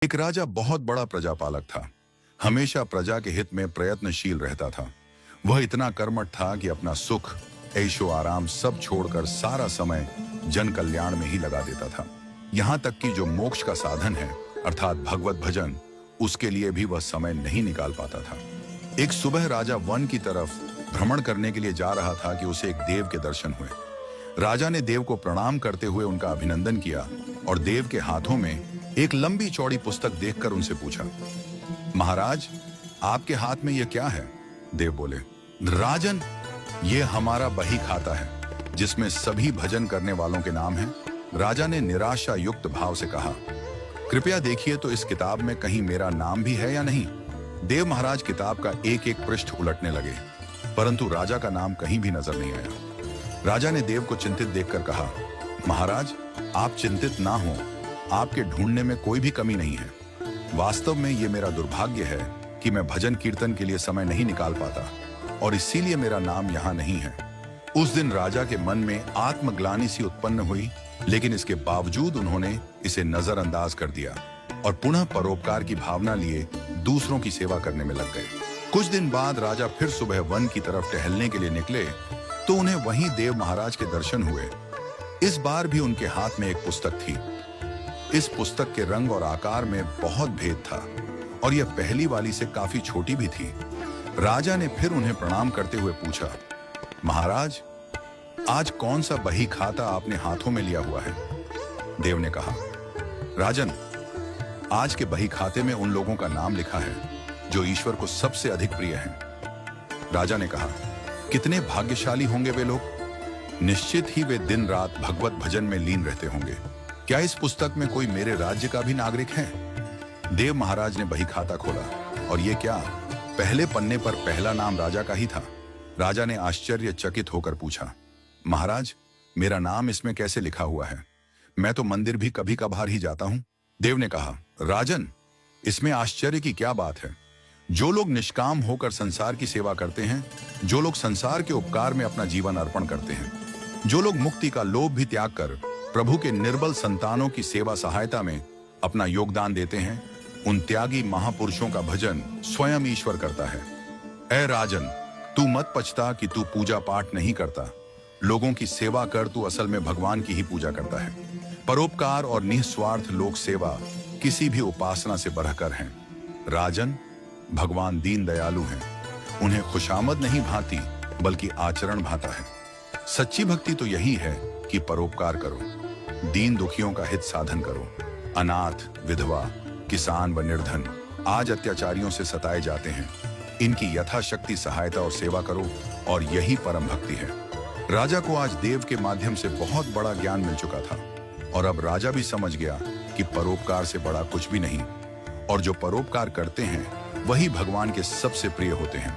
एक राजा बहुत बड़ा प्रजापालक था। हमेशा प्रजा के हित में प्रयत्नशील रहता था। वह इतना कर्मठ था कि अपना सुख, ऐशो आराम सब छोड़कर सारा समय जन कल्याण में ही लगा देता था। यहाँ तक कि जो मोक्ष का साधन है अर्थात भगवत भजन, उसके लिए भी वह समय नहीं निकाल पाता था। एक सुबह राजा वन की तरफ भ्रमण करने के लिए जा रहा था कि उसे एक देव के दर्शन हुए। राजा ने देव को प्रणाम करते हुए उनका अभिनंदन किया और देव के हाथों में एक लंबी चौड़ी पुस्तक देखकर उनसे पूछा, महाराज, आपके हाथ में यह क्या है? देव बोले, राजन, ये हमारा बही खाता है जिसमें सभी भजन करने वालों के नाम हैं। राजा ने निराशा युक्त भाव से कहा, कृपया देखिए तो इस किताब में कहीं मेरा नाम भी है या नहीं। देव महाराज किताब का एक एक पृष्ठ उलटने लगे, परंतु राजा का नाम कहीं भी नजर नहीं आया। राजा ने देव को चिंतित देखकर कहा, महाराज, आप चिंतित ना हो, आपके ढूंढने में कोई भी कमी नहीं है। वास्तव में ये मेरा दुर्भाग्य है कि मैं भजन कीर्तन के लिए समय नहीं निकाल पाता और इसीलिए मेरा नाम यहाँ नहीं है। उस दिन राजा के मन में आत्मग्लानि सी उत्पन्न हुई, लेकिन इसके बावजूद उन्होंने इसे नजरअंदाज कर दिया और पुनः परोपकार की भावना लिए दूसरों की सेवा करने में लग गए। कुछ दिन बाद राजा फिर सुबह वन की तरफ टहलने के लिए निकले तो उन्हें वहीं देव महाराज के दर्शन हुए। इस बार भी उनके हाथ में एक पुस्तक थी। इस पुस्तक के रंग और आकार में बहुत भेद था और यह पहली वाली से काफी छोटी भी थी। राजा ने फिर उन्हें प्रणाम करते हुए पूछा, महाराज, आज कौन सा बही खाता आपने हाथों में लिया हुआ है? देव ने कहा, राजन, आज के बही खाते में उन लोगों का नाम लिखा है जो ईश्वर को सबसे अधिक प्रिय हैं। राजा ने कहा, कितने भाग्यशाली होंगे वे लोग। निश्चित ही वे दिन रात भगवत भजन में लीन रहते होंगे। क्या इस पुस्तक में कोई मेरे राज्य का भी नागरिक है? देव महाराज ने बही खाता खोला और ये क्या, पहले पन्ने पर पहला नाम राजा का ही था। राजा ने आश्चर्यचकित होकर पूछा, महाराज, मेरा नाम इसमें कैसे लिखा हुआ है? मैं तो मंदिर भी कभी कभार ही जाता हूं। देव ने कहा, राजन, इसमें आश्चर्य की क्या बात है? जो लोग निष्काम होकर संसार की सेवा करते हैं, जो लोग संसार के उपकार में अपना जीवन अर्पण करते हैं, जो लोग मुक्ति का लोभ भी त्याग कर प्रभु के निर्बल संतानों की सेवा सहायता में अपना योगदान देते हैं, उन त्यागी महापुरुषों का भजन स्वयं ईश्वर करता है। ऐ राजन, तू मत पछता कि तू पूजा पाठ नहीं करता। लोगों की सेवा कर, तू असल में भगवान की ही पूजा करता है। परोपकार और निस्वार्थ लोक सेवा किसी भी उपासना से बढ़कर है। राजन, भगवान दीन दयालु हैं। उन्हें खुशामद नहीं भाती बल्कि आचरण भाता है। सच्ची भक्ति तो यही है कि परोपकार करो, दीन दुखियों का हित साधन करो। अनाथ, विधवा, किसान व निर्धन आज अत्याचारियों से सताए जाते हैं। इनकी यथाशक्ति सहायता और सेवा करो और यही परम भक्ति है। राजा को आज देव के माध्यम से बहुत बड़ा ज्ञान मिल चुका था और अब राजा भी समझ गया कि परोपकार से बड़ा कुछ भी नहीं और जो परोपकार करते हैं वही भगवान के सबसे प्रिय होते हैं।